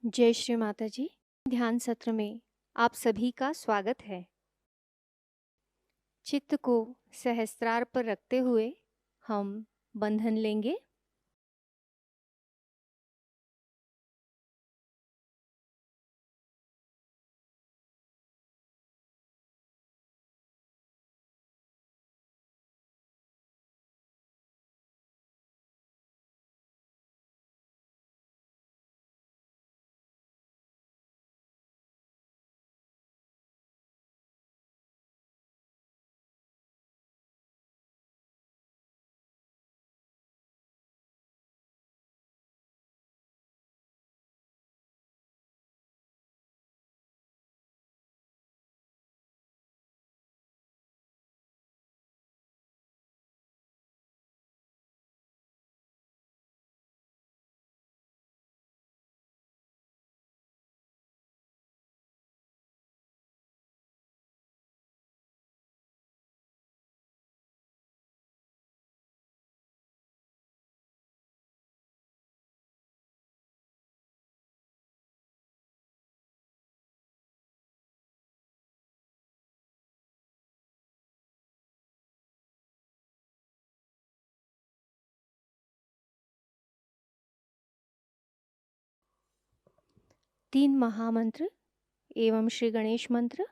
जय श्री माताजी। ध्यान सत्र में आप सभी का स्वागत है। चित्त को सहस्त्रार पर रखते हुए हम बंधन लेंगे। तीन महामंत्र एवं श्री गणेश मंत्र।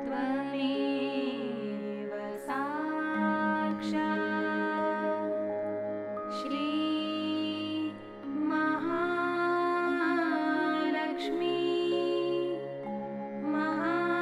त्वमेव साक्षात् श्री महालक्ष्मी महासरस्वती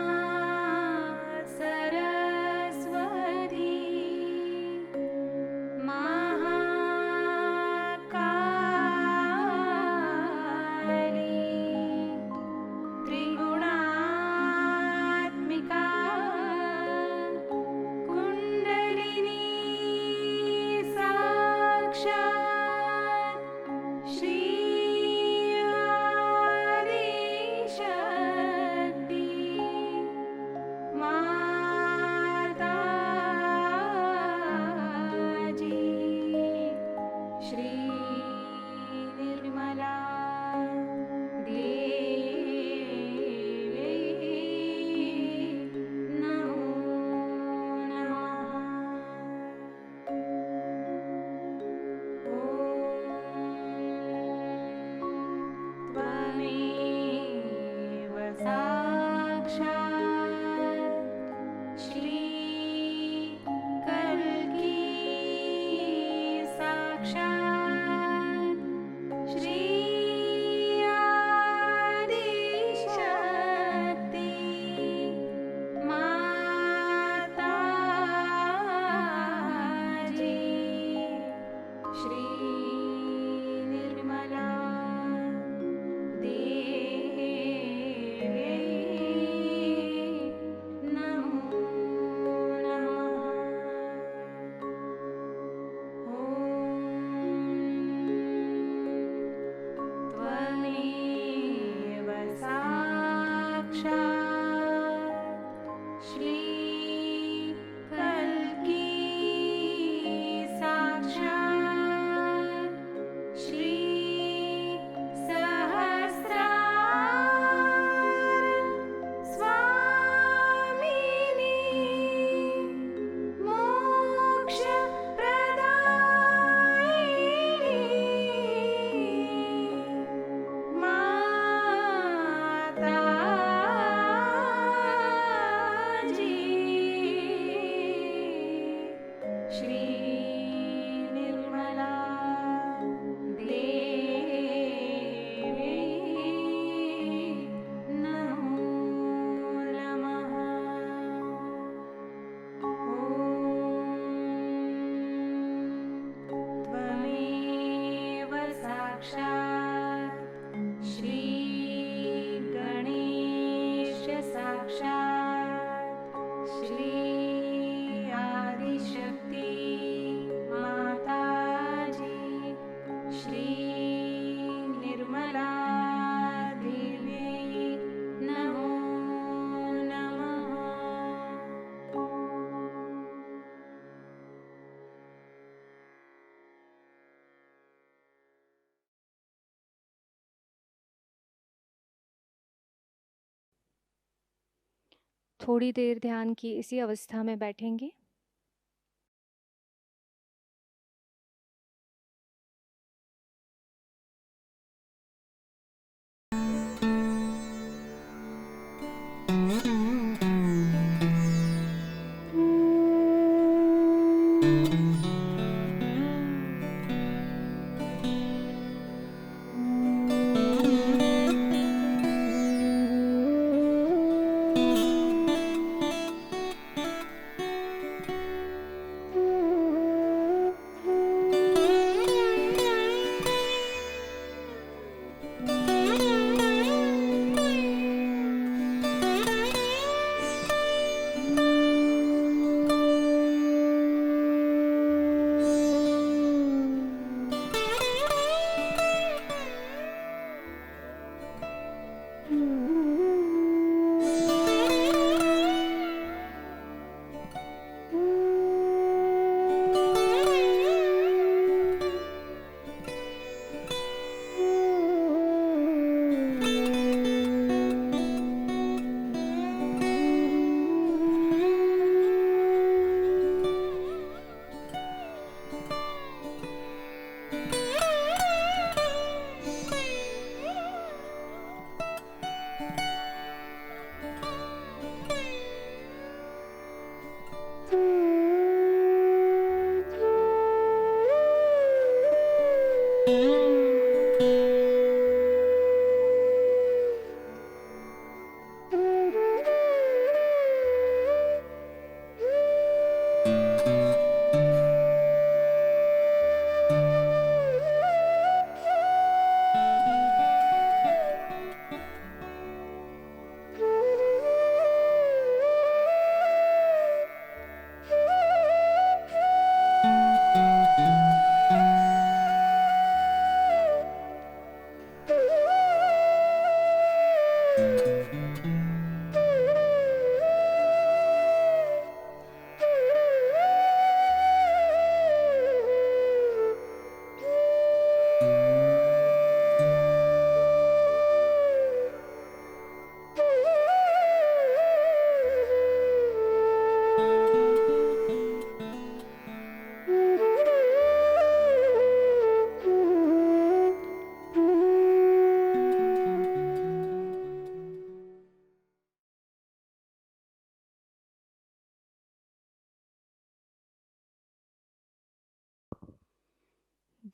थोड़ी देर ध्यान की इसी अवस्था में बैठेंगे।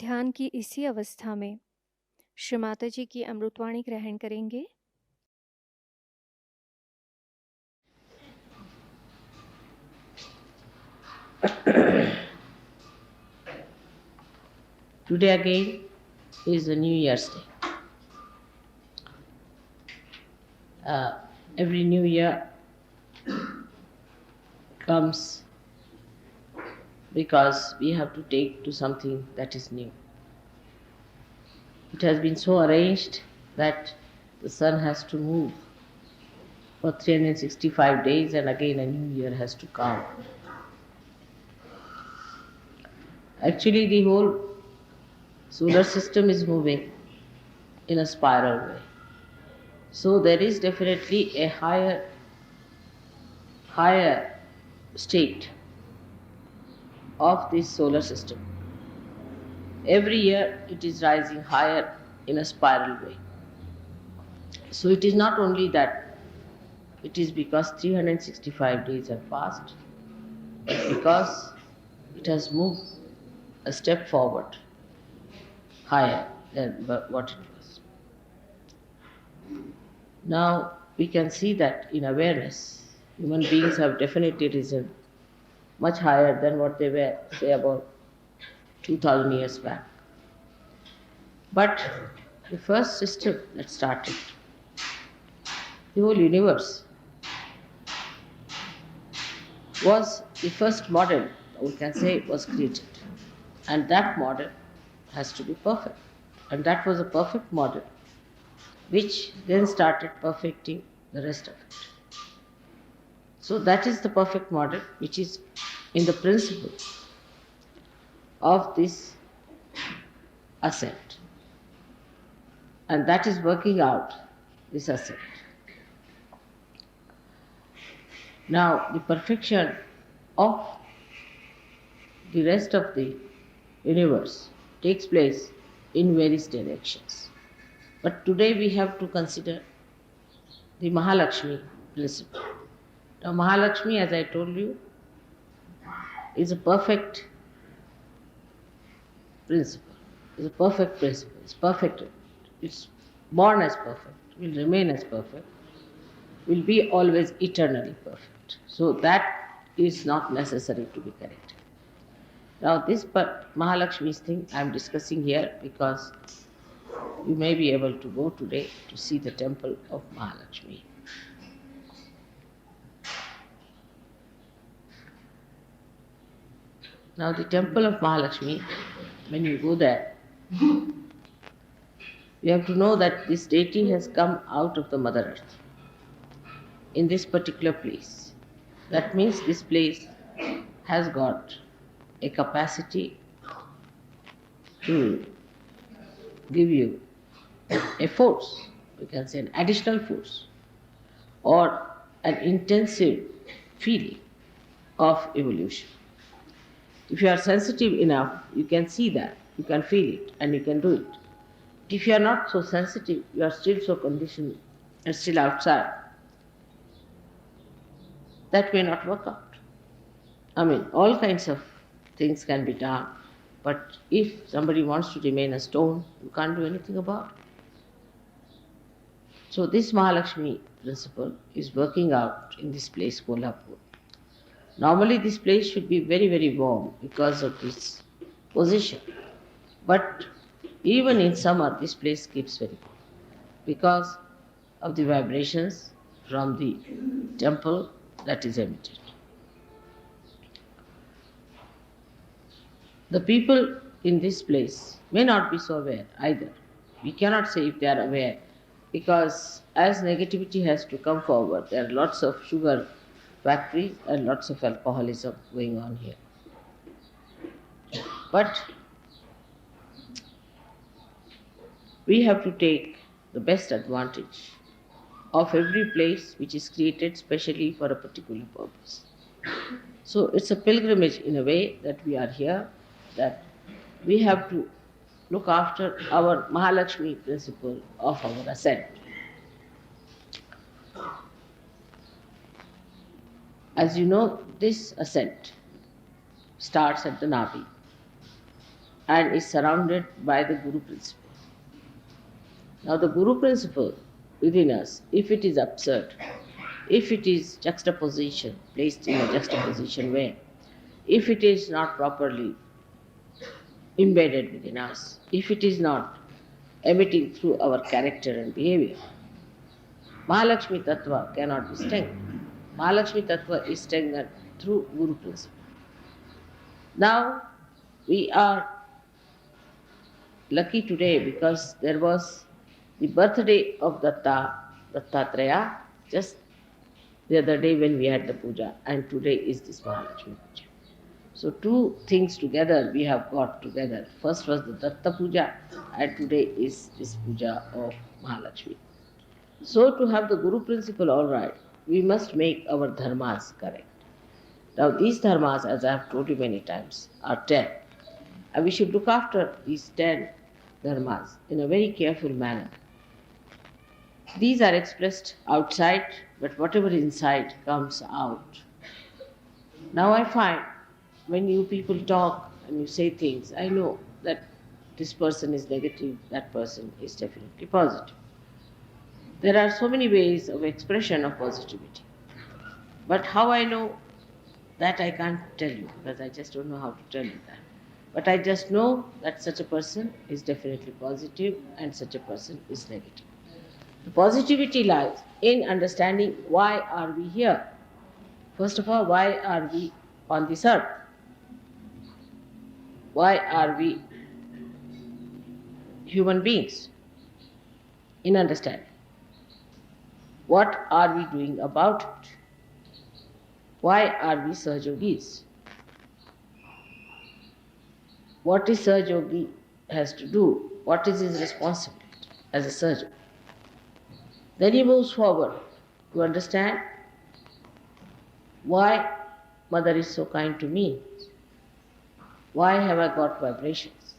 ध्यान की इसी अवस्था में श्री माताजी की अमृतवाणी ग्रहण करेंगे। Today again is a New Year's Day. Every New Year comes because we have to take to something that is new. It has been so arranged that the sun has to move for 365 days and again a new year has to come. Actually, the whole solar system is moving in a spiral way. So there is definitely a higher state of this solar system. Every year it is rising higher in a spiral way. So it is not only that it is because 365 days have passed, but because it has moved a step forward higher than what it was. Now we can see that in awareness, human beings have definitely risen much higher than what they were, say, about 2000 years back. But the first system that started, the whole universe, was the first model, we can say, was created. And that model has to be perfect. And that was a perfect model, which then started perfecting the rest of it. So that is the perfect model, which is in the principle of this ascent. And that is working out this ascent. Now, the perfection of the rest of the universe takes place in various directions. But today we have to consider the Mahalakshmi principle. Now, Mahalakshmi, as I told you, is a perfect principle. Is a perfect principle. It's perfect. It's born as perfect. Will remain as perfect. Will be always eternally perfect. So that is not necessary to be corrected. Now, this Mahalakshmi's thing I am discussing here because you may be able to go today to see the temple of Mahalakshmi. Now, the temple of Mahalakshmi, when you go there, you have to know that this deity has come out of the Mother Earth in this particular place. That means this place has got a capacity to give you a force, we can say an additional force, or an intensive feeling of evolution. If you are sensitive enough, you can see that, you can feel it, and you can do it. If you are not so sensitive, you are still so conditioned and still outside, that may not work out. I mean, all kinds of things can be done, but if somebody wants to remain a stone, you can't do anything about it. So this Mahalakshmi principle is working out in this place, Kolhapur. Normally this place should be very, very warm because of its position. But even in summer, this place keeps very cold because of the vibrations from the temple that is emitted. The people in this place may not be so aware either. We cannot say if they are aware because as negativity has to come forward, there are lots of sugar factories and lots of alcoholism going on here. But we have to take the best advantage of every place which is created specially for a particular purpose. So it's a pilgrimage in a way that we are here, that we have to look after our Mahalakshmi principle of our ascent. As you know, this ascent starts at the Navi and is surrounded by the Guru principle. Now, the Guru principle within us, if it is absurd, if it is juxtaposition, placed in a juxtaposition way, if it is not properly embedded within us, if it is not emitting through our character and behavior, Mahalakshmi Tattva cannot be strengthened. Mahalakshmi Tattva is strengthened through Guru principle. Now, we are lucky today because there was the birthday of Dattatreya, just the other day when we had the puja, and today is this Mahalakshmi puja. So two things together we have got together. First was the Datta puja, and today is this puja of Mahalakshmi. So to have the Guru principle all right, we must make our dharmas correct. Now these dharmas, as I have told you many times, are 10. And we should look after these 10 dharmas in a very careful manner. These are expressed outside, but whatever is inside comes out. Now I find when you people talk and you say things, I know that this person is negative, that person is definitely positive. There are so many ways of expression of positivity. But how I know that I can't tell you because I just don't know how to tell you that. But I just know that such a person is definitely positive and such a person is negative. The positivity lies in understanding why are we here. First of all, why are we on this earth? Why are we human beings? In understanding. What are we doing about it? Why are we Sahajogis? What is Sahajogi has to do? What is his responsibility as a Sahajogi? Then he moves forward to understand Why Mother is so kind to me? Why have I got vibrations?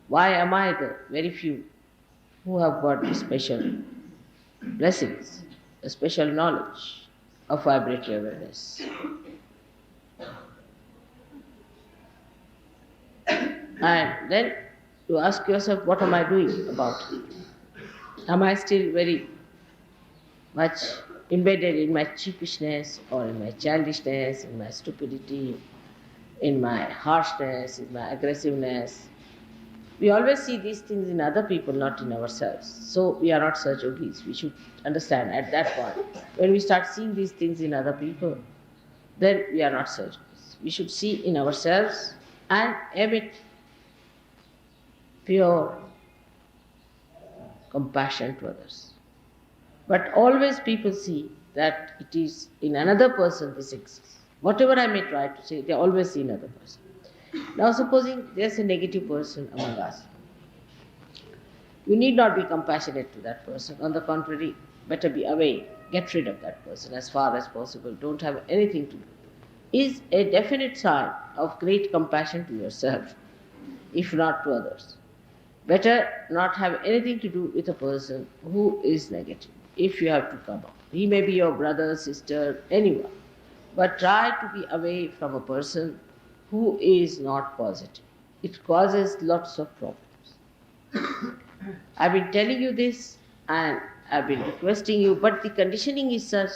Why am I the very few who have got the special blessings, the special knowledge of vibratory awareness? And then you ask yourself, what am I doing about it? Am I still very much embedded in my cheapishness or in my childishness, in my stupidity, in my harshness, in my aggressiveness? We always see these things in other people, not in ourselves. So we are not such yogis. We should understand at that point. When we start seeing these things in other people, then we are not such yogis. We should see in ourselves and emit pure compassion to others. But always people see that it is in another person this exists. Whatever I may try to say, they always see another person. Now supposing there's a negative person among us. You need not be compassionate to that person. On the contrary, better be away. Get rid of that person as far as possible. Don't have anything to do. Is a definite sign of great compassion to yourself, if not to others. Better not have anything to do with a person who is negative, if you have to come out. He may be your brother, sister, anyone. But try to be away from a person who is not positive. It causes lots of problems. I've been telling you this and I've been requesting you, but the conditioning is such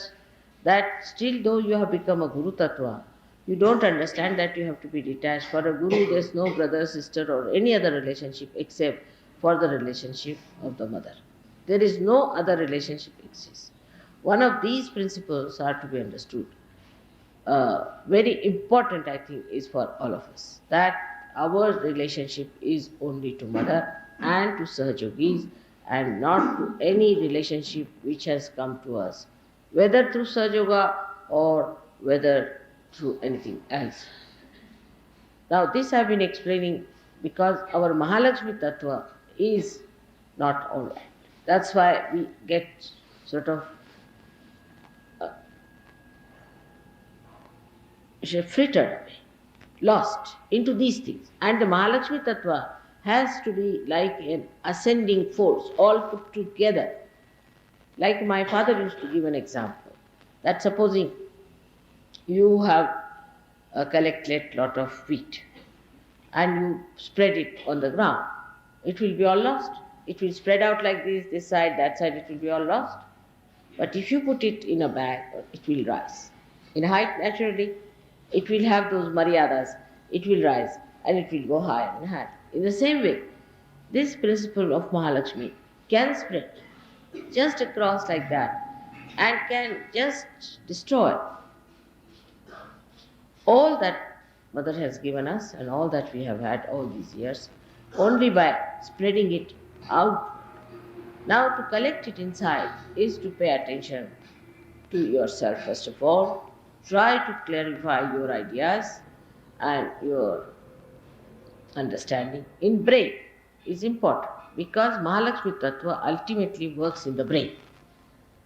that still though you have become a Guru Tattva, you don't understand that you have to be detached. For a Guru, there's no brother, sister, or any other relationship except for the relationship of the mother. There is no other relationship exists. One of these principles are to be understood. Very important, I think, is for all of us, that our relationship is only to mother and to Sahajogis and not to any relationship which has come to us, whether through Sahajayoga or whether through anything else. Now this I have been explaining because our Mahalakshmi Tattva is not all right. That's why we get sort of frittered away, lost into these things. And the Mahalakshmi Tattva has to be like an ascending force, all put together. Like my father used to give an example, that supposing you have collected lot of wheat and you spread it on the ground, it will be all lost. It will spread out like this side, that side, it will be all lost. But if you put it in a bag, it will rise. In height, naturally, it will have those maryadas, it will rise and it will go higher and higher. In the same way, this principle of Mahalakshmi can spread just across like that and can just destroy all that Mother has given us and all that we have had all these years only by spreading it out. Now to collect it inside is to pay attention to yourself first of all. Try to clarify your ideas and your understanding in brain is important because Mahalakshmi Tattva ultimately works in the brain.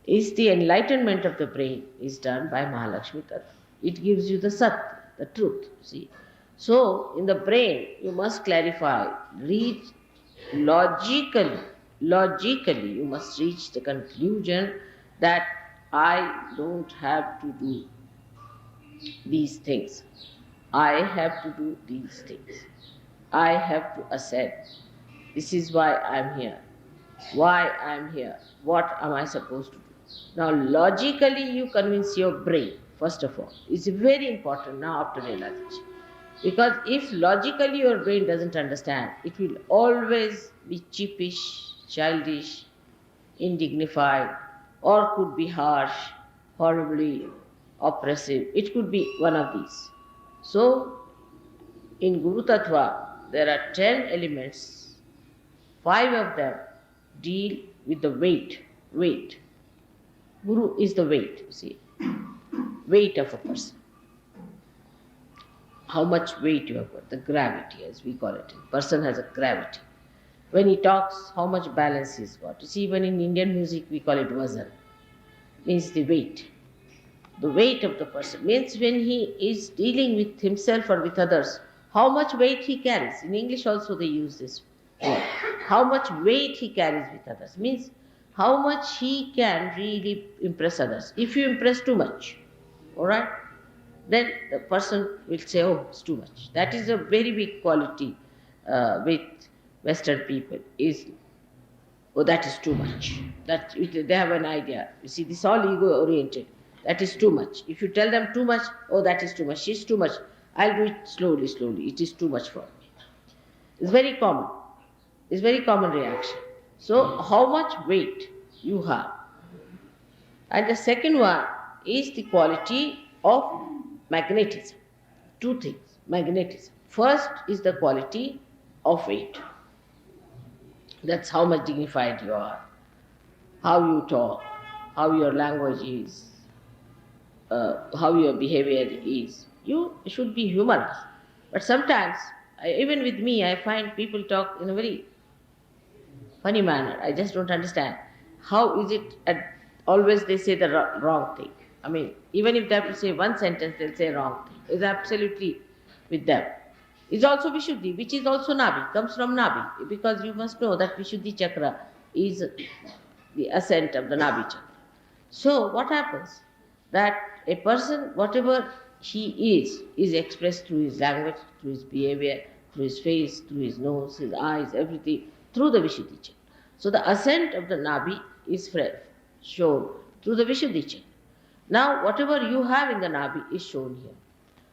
Is the enlightenment of the brain is done by Mahalakshmi Tattva. It gives you the Sat, the truth, see. So in the brain you must clarify, reach logically you must reach the conclusion that I don't have to do these things. I have to do these things. I have to ascend. This is why I am here. Why I am here. What am I supposed to do? Now logically you convince your brain, first of all. It's very important now after realization. Because if logically your brain doesn't understand, it will always be cheapish, childish, indignified, or could be harsh, horribly oppressive. It could be one of these. So, in Guru Tattva, there are 10 elements. 5 of them deal with the weight. Guru is the weight, you see. Weight of a person. How much weight you have got, the gravity as we call it. A person has a gravity. When he talks, how much balance he's got. You see, even in Indian music we call it vazan, means the weight. the weight of the person. Means when he is dealing with himself or with others, how much weight he carries. In English also they use this word. How much weight he carries with others. Means how much he can really impress others. If you impress too much, all right, then the person will say, oh, it's too much. That is a very big quality with Western people, is, oh, that is too much. They have an idea. You see, this is all ego-oriented. That is too much. If you tell them too much, oh, that is too much, she's too much. I'll do it slowly, slowly. It is too much for me. It's very common. It's very common reaction. So, how much weight you have. And the second one is the quality of magnetism. Two things, magnetism. First is the quality of weight. That's how much dignified you are, how you talk, how your language is, how your behavior is. You should be humorous. But sometimes, even with me, I find people talk in a very funny manner. I just don't understand. How is it always they say the wrong thing? I mean, even if they have to say one sentence, they'll say wrong thing. It's absolutely with them. It's also Vishuddhi, which is also Nabi, comes from Nabi, because you must know that Vishuddhi chakra is the ascent of the Nabi chakra. So what happens? That a person, whatever he is expressed through his language, through his behavior, through his face, through his nose, his eyes, everything, through the Vishuddhi chakra. So the ascent of the Nabi is shown through the Vishuddhi chakra. Now whatever you have in the Nabi is shown here.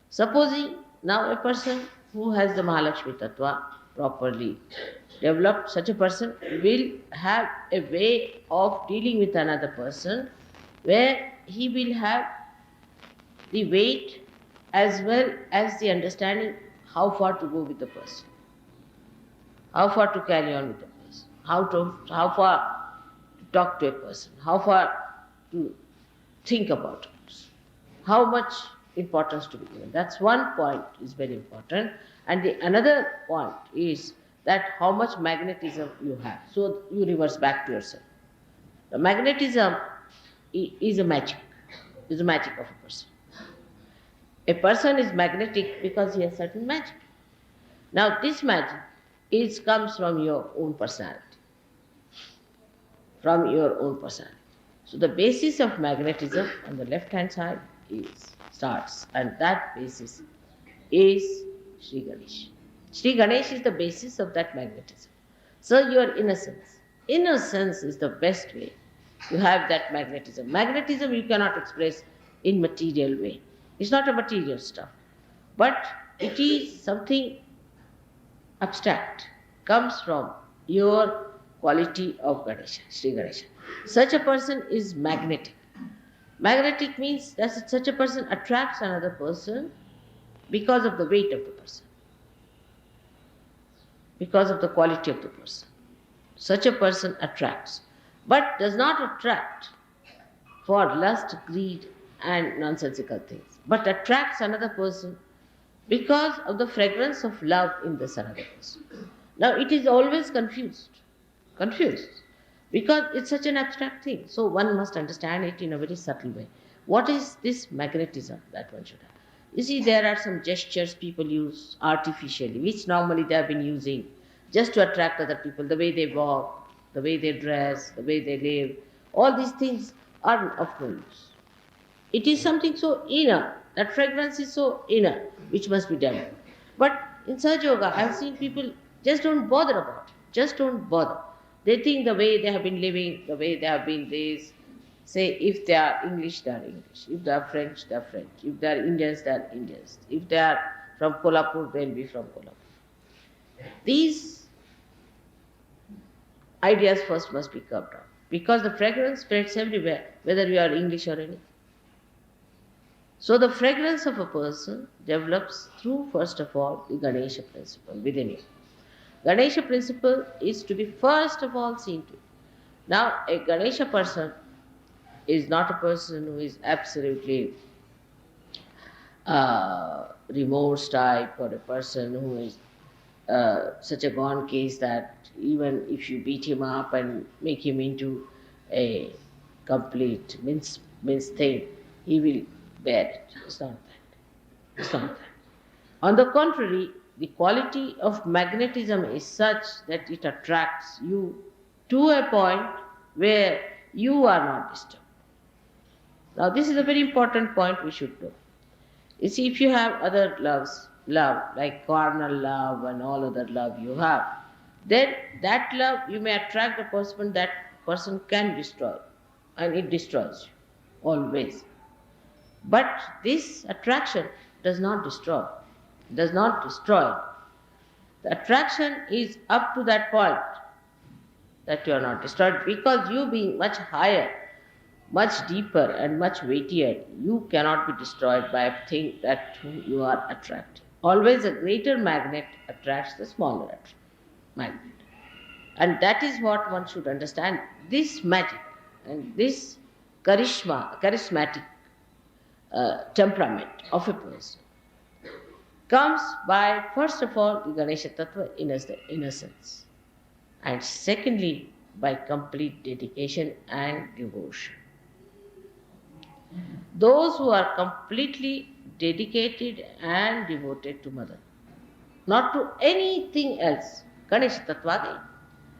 Supposing now a person who has the Mahalakshmi Tattva properly developed, such a person will have a way of dealing with another person where he will have the weight as well as the understanding how far to go with the person, how far to carry on with the person, how far to talk to a person, how far to think about it, how much importance to be given. That's one point is very important. And the another point is that how much magnetism you have. So you reverse back to yourself. The magnetism is a magic of a person. A person is magnetic because he has certain magic. Now this magic comes from your own personality. From your own personality. So the basis of magnetism on the left hand side starts, and that basis is Shri Ganesh. Shri Ganesh is the basis of that magnetism. So your innocence. Innocence is the best way to have that magnetism. Magnetism you cannot express in material way. It's not a material stuff. But it is something abstract. Comes from your quality of Ganesha, Shri Ganesha. Such a person is magnetic. Magnetic means that such a person attracts another person because of the weight of the person, because of the quality of the person. Such a person attracts, but does not attract for lust, greed, and nonsensical things, but attracts another person because of the fragrance of love in this another person. Now it is always confused, because it's such an abstract thing. So one must understand it in a very subtle way. What is this magnetism that one should have? You see, there are some gestures people use artificially, which normally they have been using just to attract other people, the way they walk, the way they dress, the way they live. All these things are of no use. It is something so inner, that fragrance is so inner, which must be developed. But in Sahajayoga, I have seen people just don't bother about it, just don't bother. They think the way they have been living, the way they have been this. Say, if they are English, they are English. If they are French, they are French. If they are Indians, they are Indians. If they are from Kolhapur, they will be from Kolhapur. These ideas first must be curbed down, because the fragrance spreads everywhere, whether you are English or anything. So the fragrance of a person develops through, first of all, the Ganesha principle within you. Ganesha principle is to be first of all seen to. Now, a Ganesha person is not a person who is absolutely remorse type, or a person who is such a gone case that even if you beat him up and make him into a complete mince thing, he will bear it. It's not that. It's not that. On the contrary, the quality of magnetism is such that it attracts you to a point where you are not disturbed. Now, this is a very important point we should know. You see, if you have other love, like carnal love and all other love you have, then that love you may attract a person that person can destroy, and it destroys you, always. But this attraction does not destroy, does not destroy. The attraction is up to that point that you are not destroyed because you being much higher, much deeper and much weightier, you cannot be destroyed by a thing that whom you are attracting. Always a greater magnet attracts the smaller magnet. And that is what one should understand. This magic and this charismatic temperament of a person comes by, first of all, the Ganesha Tattva, innocence. And secondly, by complete dedication and devotion. Those who are completely dedicated and devoted to Mother, not to anything else, Ganesha Tattva,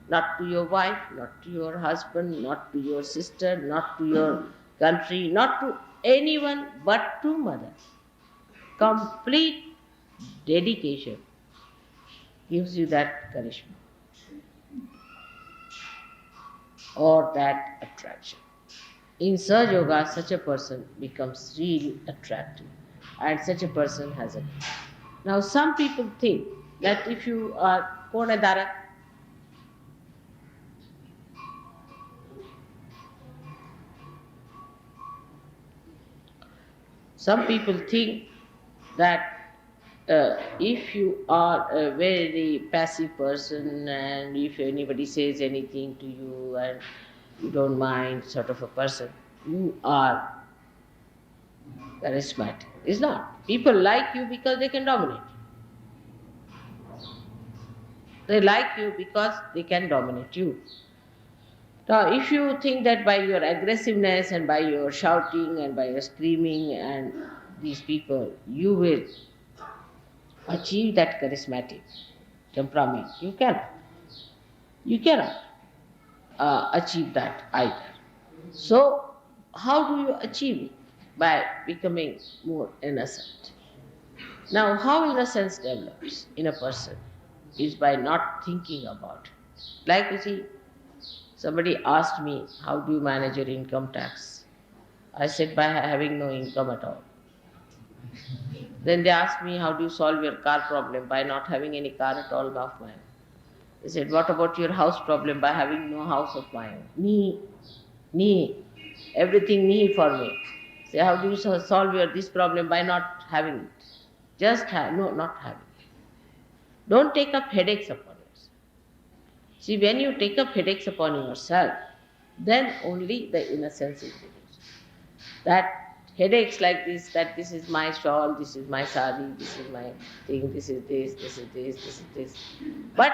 not to your wife, not to your husband, not to your sister, not to your country, not to anyone but to Mother. Complete dedication gives you that charisma or that attraction. In Sahaja Yoga, such a person becomes really attractive, and such a person has a. Now, some people think that if you are Konadara, some people think that if you are a very passive person and if anybody says anything to you and you don't mind, sort of a person, you are charismatic. It's not. People like you because they can dominate. They like you because they can dominate you. Now, if you think that by your aggressiveness and by your shouting and by your screaming and these people, you will achieve that charismatic temperament, you cannot. You cannot achieve that either. So, how do you achieve it? By becoming more innocent. Now, how innocence develops in a person is by not thinking about it. Like you see, somebody asked me, how do you manage your income tax? I said, by having no income at all. Then they asked me, how do you solve your car problem? By not having any car at all of my own. They said, what about your house problem? By having no house of my own. Me, everything me for me. Say, how do you solve this problem? By not having it. Just have, no, not having it. Don't take up headaches upon yourself. See, when you take up headaches upon yourself, then only the innocence is reduced. That headaches like this, that this is my shawl, this is my sari, this is my thing, this is this, this is this, this is this. But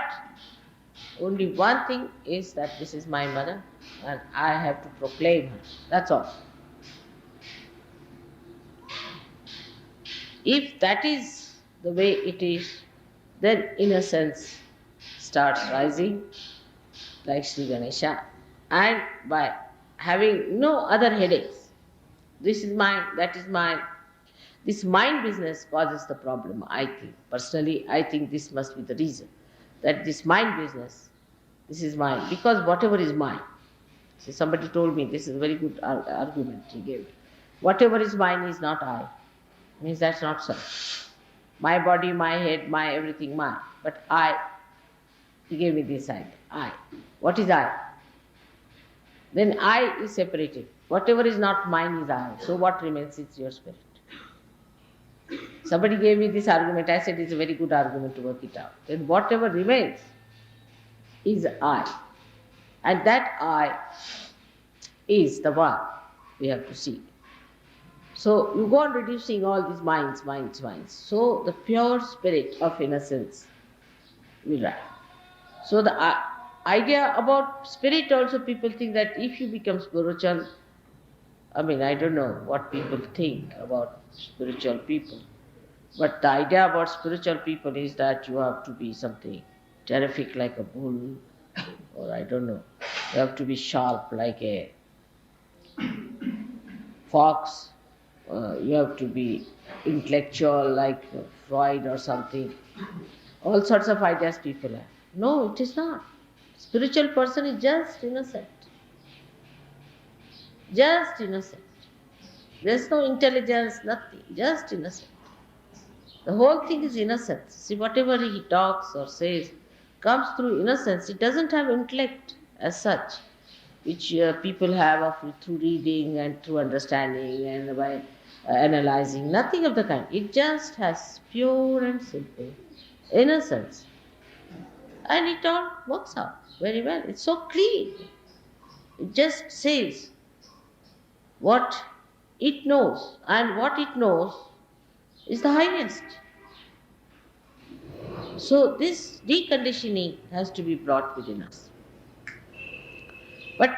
only one thing is that this is my mother and I have to proclaim her. That's all. If that is the way it is, then innocence starts rising like Sri Ganesha, and by having no other headaches. This is mine, that is mine. This mind business causes the problem, I think. Personally, I think this must be the reason. That this mind business, this is mine. Because whatever is mine. See, somebody told me, this is a very good argument he gave. Whatever is mine is not I. Means that's not so. My body, my head, my everything, mine. But I, he gave me this idea. I. What is I? Then I is separated. Whatever is not mine is I. So what remains is your spirit. Somebody gave me this argument. I said it's a very good argument to work it out. Then whatever remains is I. And that I is the one we have to see. So you go on reducing all these minds. So the pure spirit of innocence will rise. So the idea about spirit also, people think that if you become spiritual, I mean, I don't know what people think about spiritual people, but the idea about spiritual people is that you have to be something terrific like a bull, or I don't know, you have to be sharp like a fox, you have to be intellectual like Freud or something. All sorts of ideas people have. No, it is not. Spiritual person is just innocent. Just innocent. There's no intelligence, nothing. Just innocent. The whole thing is innocence. See, whatever he talks or says comes through innocence. It doesn't have intellect as such, which people have through reading and through understanding and by analyzing. Nothing of the kind. It just has pure and simple innocence. And it all works out very well. It's so clean. It just says what it knows, and what it knows is the highest. So this deconditioning has to be brought within us. But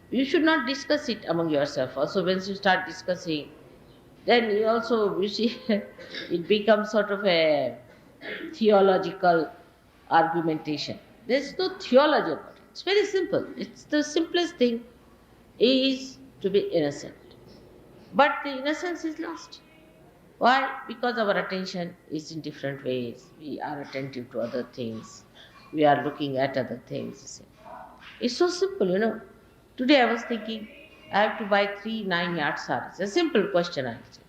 you should not discuss it among yourself. Also, once you start discussing, then you see, it becomes sort of a theological argumentation. There's no theology about it. It's very simple. It's the simplest thing is to be innocent. But the innocence is lost. Why? Because our attention is in different ways. We are attentive to other things. We are looking at other things. You see. It's so simple. Today I was thinking, I have to buy 3 9-yard saris. A simple question I answered.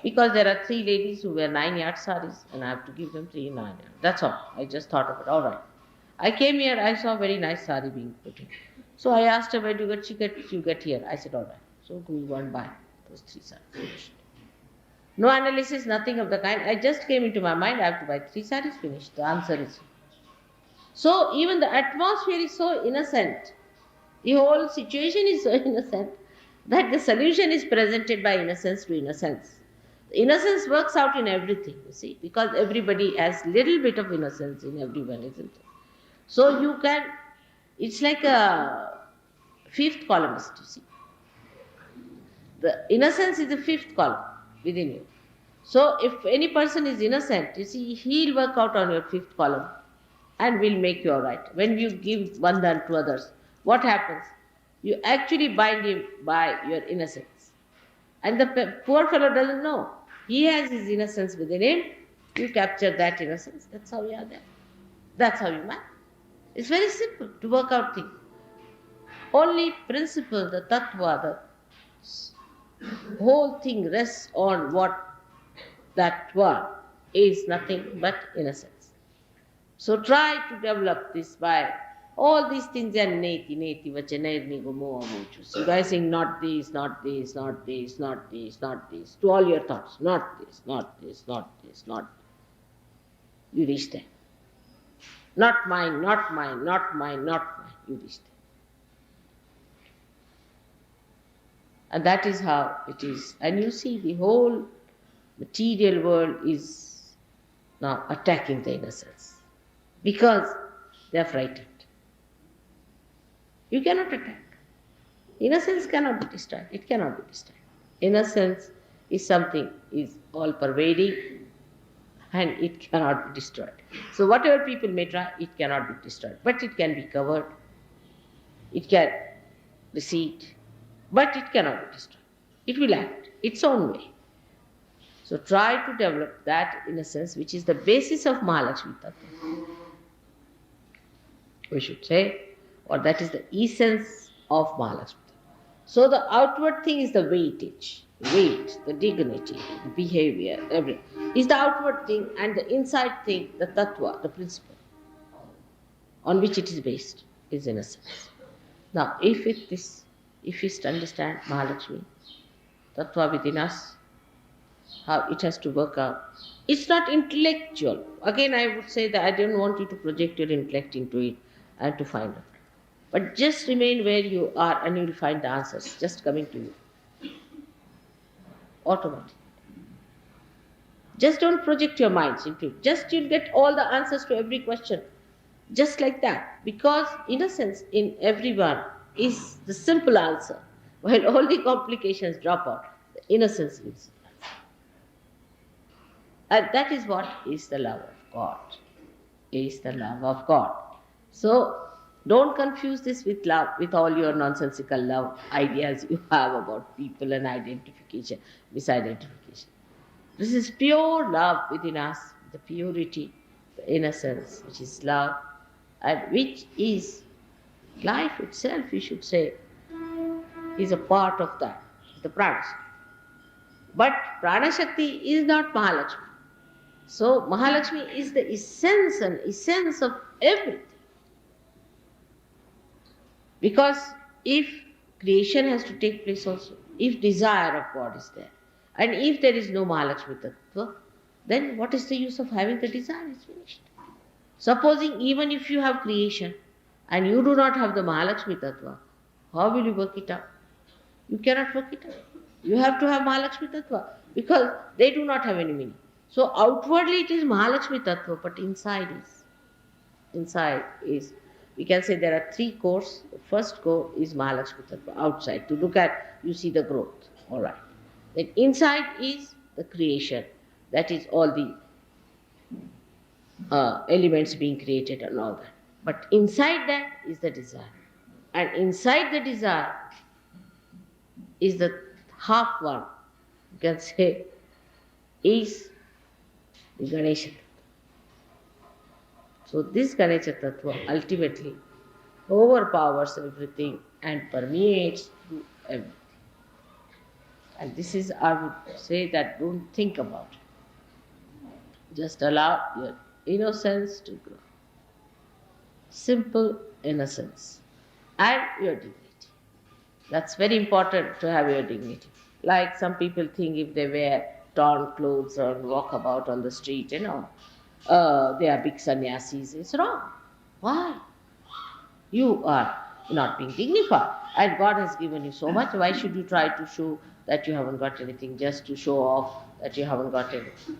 Because there are 3 ladies who wear 9-yard saris and I have to give them 3 9-yard. That's all. I just thought of it. All right. I came here, I saw a very nice sari being put in. So I asked her, where do you get? She said, you get here. I said, all right. So we go and buy those 3 saris. Finished. No analysis, nothing of the kind. I just came into my mind, I have to buy 3 saris, finished. The answer is. So even the atmosphere is so innocent. The whole situation is so innocent that the solution is presented by innocence to innocence. Innocence works out in everything, you see, because everybody has little bit of innocence in everyone, isn't it? So it's like a 5th columnist, you see. The innocence is the 5th column within you. So if any person is innocent, you see, he'll work out on your 5th column and will make you all right. When you give bandhan to others, what happens? You actually bind him by your innocence. And the poor fellow doesn't know. He has his innocence within him. You capture that innocence. That's how you are there. That's how you manage. It's very simple to work out things. Only principle, the tattva, the whole thing rests on what that one is nothing but innocence. So try to develop this by all these things are neti, vachanai, gumo, amuchu. So by saying not this, not this, not this, not this, not this, to all your thoughts, not this, not this, not this, not this. You reach there. Not mine, not mine, not mine, not mine. You reach there. And that is how it is. And you see the whole material world is now attacking the innocence because they are frightened. You cannot attack. Innocence cannot be destroyed. It cannot be destroyed. Innocence is something is all pervading and it cannot be destroyed. So whatever people may try, it cannot be destroyed. But it can be covered. It can recede. But it cannot be destroyed. It will act its own way. So try to develop that innocence which is the basis of Mahalakshmi Tattva. We should say, or that is the essence of Mahalakshmi. So the outward thing is the weightage, the dignity, the behavior, everything is the outward thing, and the inside thing, the tattva, the principle, on which it is based, is innocence. Now, if we understand Mahalakshmi, tattva within us, how it has to work out. It's not intellectual. Again, I would say that I don't want you to project your intellect into it and to find out. But just remain where you are and you will find the answers just coming to you. Automatically. Just don't project your minds into it. Just you'll get all the answers to every question. Just like that. Because innocence in everyone is the simple answer. While all the complications drop out, the innocence lives. And that is what is the love of God. Is the love of God. So don't confuse this with love, with all your nonsensical love ideas you have about people and identification, misidentification. This is pure love within us, the purity, the innocence, which is love, and which is life itself, we should say, is a part of that, the prana. But prana Shakti is not Mahalakshmi. So Mahalakshmi is the essence and essence of everything. Because if creation has to take place also, if desire of God is there, and if there is no Mahalakshmi Tattva, then what is the use of having the desire? It's finished. Supposing even if you have creation and you do not have the Mahalakshmi Tattva, how will you work it out? You cannot work it out. You have to have Mahalakshmi Tattva because they do not have any meaning. So outwardly it is Mahalakshmi Tattva, but inside is, we can say there are three cores. The first core is Mahalakshmi Tattva, outside. To look at, you see the growth. All right. Then inside is the creation. That is all the elements being created and all that. But inside that is the desire. And inside the desire is the half one, you can say, is the Ganesha Tattva. So this Ganesha Tattva ultimately overpowers everything and permeates through everything. And this is, I would say, that don't think about it. Just allow your innocence to grow. Simple innocence and your dignity. That's very important to have your dignity. Like some people think if they wear torn clothes or walk about on the street, they are big sannyasis. It's wrong. Why? You are not being dignified. And God has given you so much. Why should you try to show that you haven't got anything, just to show off that you haven't got anything?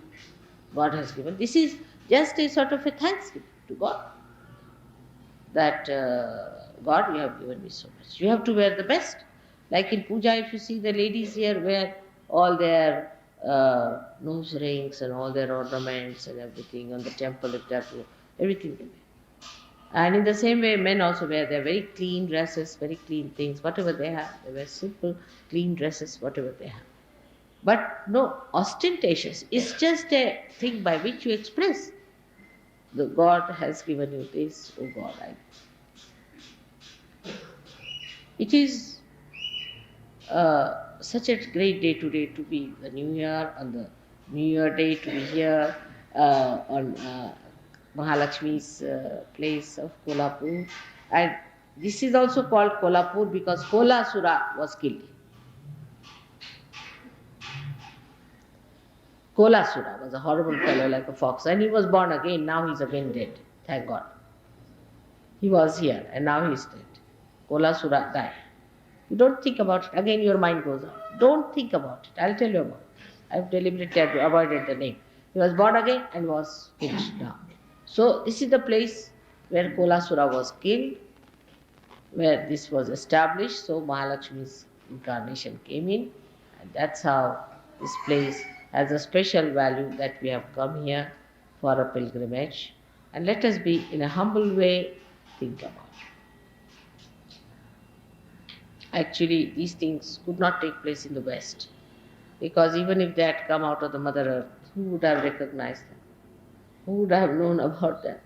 God has given. This is just a sort of a thanksgiving to God. That God, you have given me so much. You have to wear the best. Like in Puja, if you see the ladies here wear all their nose rings and all their ornaments and everything on the temple, if they have to, everything they wear. And in the same way, men also wear their very clean dresses, very clean things, whatever they have. They wear simple, clean dresses, whatever they have. But no ostentatious. It's just a thing by which you express. The God has given you this, oh God, It is such a great day today to be the New Year, on the New Year day to be here on Mahalakshmi's place of Kolhapur. And this is also called Kolhapur because Kolasura was killed. Kolasura was a horrible fellow like a fox, and he was born again. Now he's again dead. Thank God. He was here and now he's dead. Kolasura died. You don't think about it. Again your mind goes on. Don't think about it. I'll tell you about it. I've deliberately avoided the name. He was born again and was finished now. So this is the place where Kolasura was killed, where this was established. So Mahalakshmi's incarnation came in, and that's how this place has a special value that we have come here for a pilgrimage. And let us be, in a humble way, think about it. Actually, these things could not take place in the West, because even if they had come out of the Mother Earth, who would have recognized them? Who would have known about them?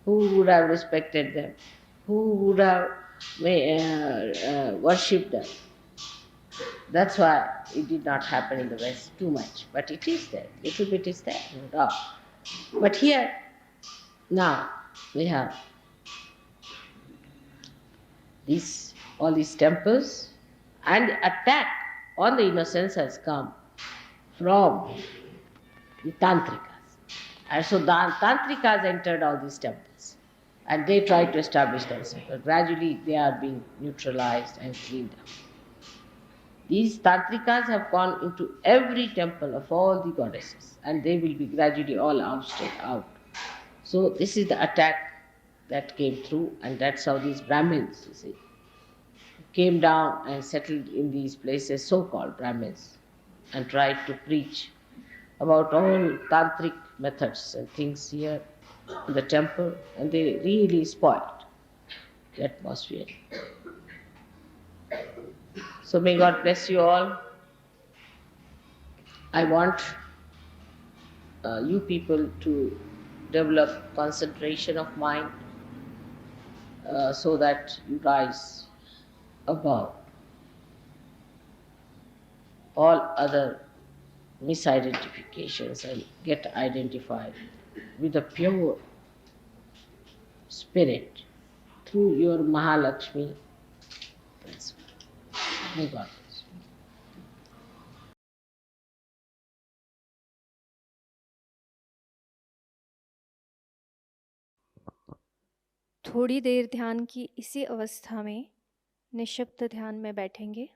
Who would have respected them? Who would have worshipped them? That's why it did not happen in the West too much. But it is there. Little bit is there, no doubt. But here, now, we have all these temples, and the attack on the innocence has come from the Tantrikas. And so the Tantrikas entered all these temples and they tried to establish themselves. But gradually they are being neutralized and cleaned up. These Tantrikas have gone into every temple of all the goddesses and they will be gradually all ousted out. So this is the attack that came through, and that's how these Brahmins, you see, came down and settled in these places, so-called Brahmins, and tried to preach about all tantric methods and things here in the temple, and they really spoiled the atmosphere. So may God bless you all. I want you people to develop concentration of mind so that you rise above all other misidentifications and get identified with a pure spirit through your Mahalakshmi principle. May God bless you. थोड़ी देर ध्यान की इसी अवस्था में निःशब्द ध्यान में बैठेंगे।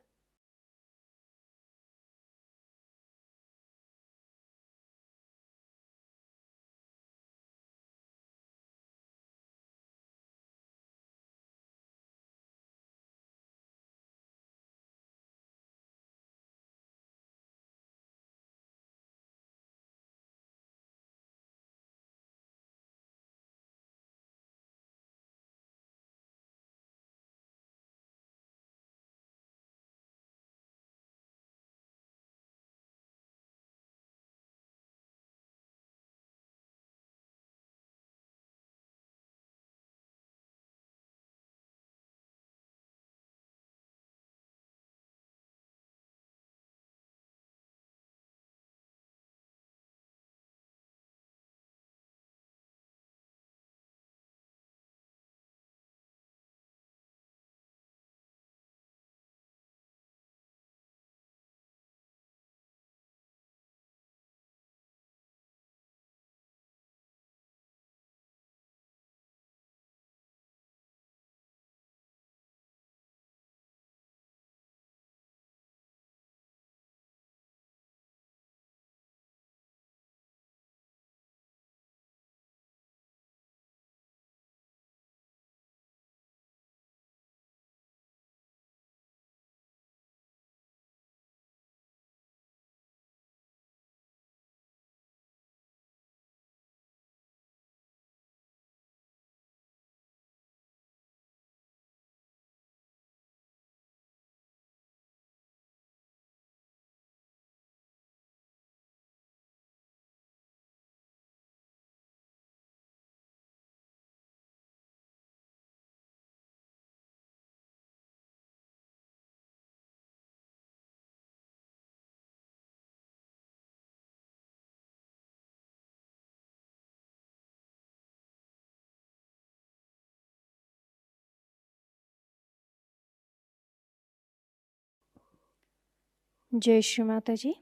जय श्री माता जी।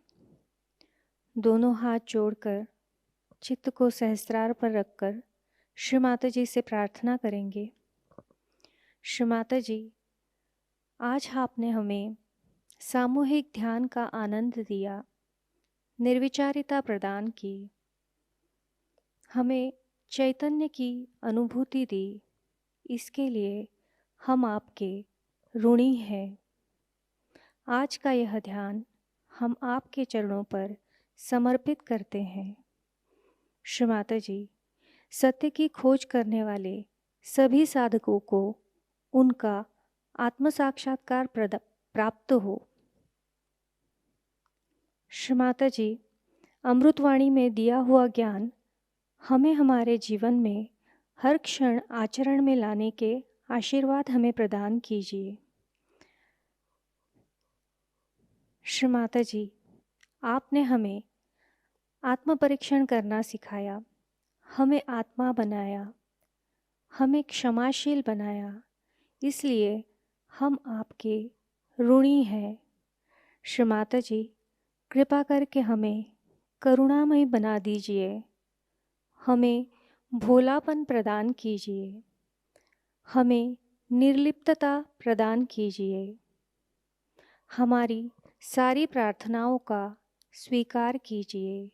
दोनों हाथ जोड़कर चित्त को सहस्त्रार पर रखकर श्री माता जी से प्रार्थना करेंगे। श्री माता जी, आज आपने हमें सामूहिक ध्यान का आनंद दिया, निर्विचारिता प्रदान की, हमें चैतन्य की अनुभूति दी। इसके लिए हम आपके ऋणी हैं। आज का यह ध्यान हम आपके चरणों पर समर्पित करते हैं। श्री माता जी, सत्य की खोज करने वाले सभी साधकों को उनका आत्म साक्षात्कार प्राप्त हो। श्री माता जी, अमृतवाणी में दिया हुआ ज्ञान हमें हमारे जीवन में हर क्षण आचरण में लाने के आशीर्वाद हमें प्रदान कीजिए। श्री माता जी, आपने हमें आत्म परीक्षण करना सिखाया, हमें आत्मा बनाया, हमें क्षमाशील बनाया, इसलिए हम आपके ऋणी हैं। श्री माता जी, कृपा करके हमें करुणामय बना दीजिए, हमें भोलापन प्रदान कीजिए, हमें निर्लिप्तता प्रदान कीजिए। हमारी सारी प्रार्थनाओं का स्वीकार कीजिए।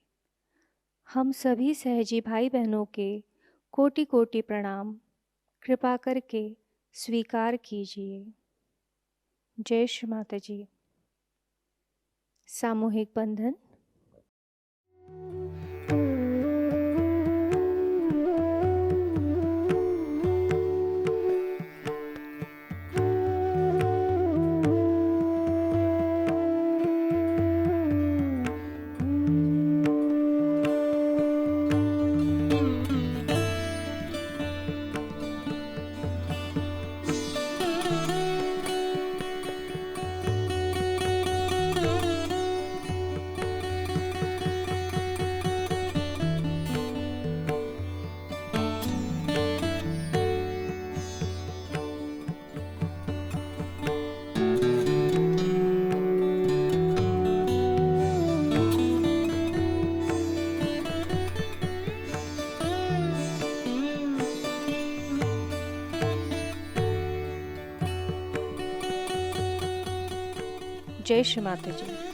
हम सभी सहजी भाई बहनों के कोटि कोटि प्रणाम कृपा करके स्वीकार कीजिए। जय श्री माता जी। सामूहिक बंधन। जय श्री माता जी।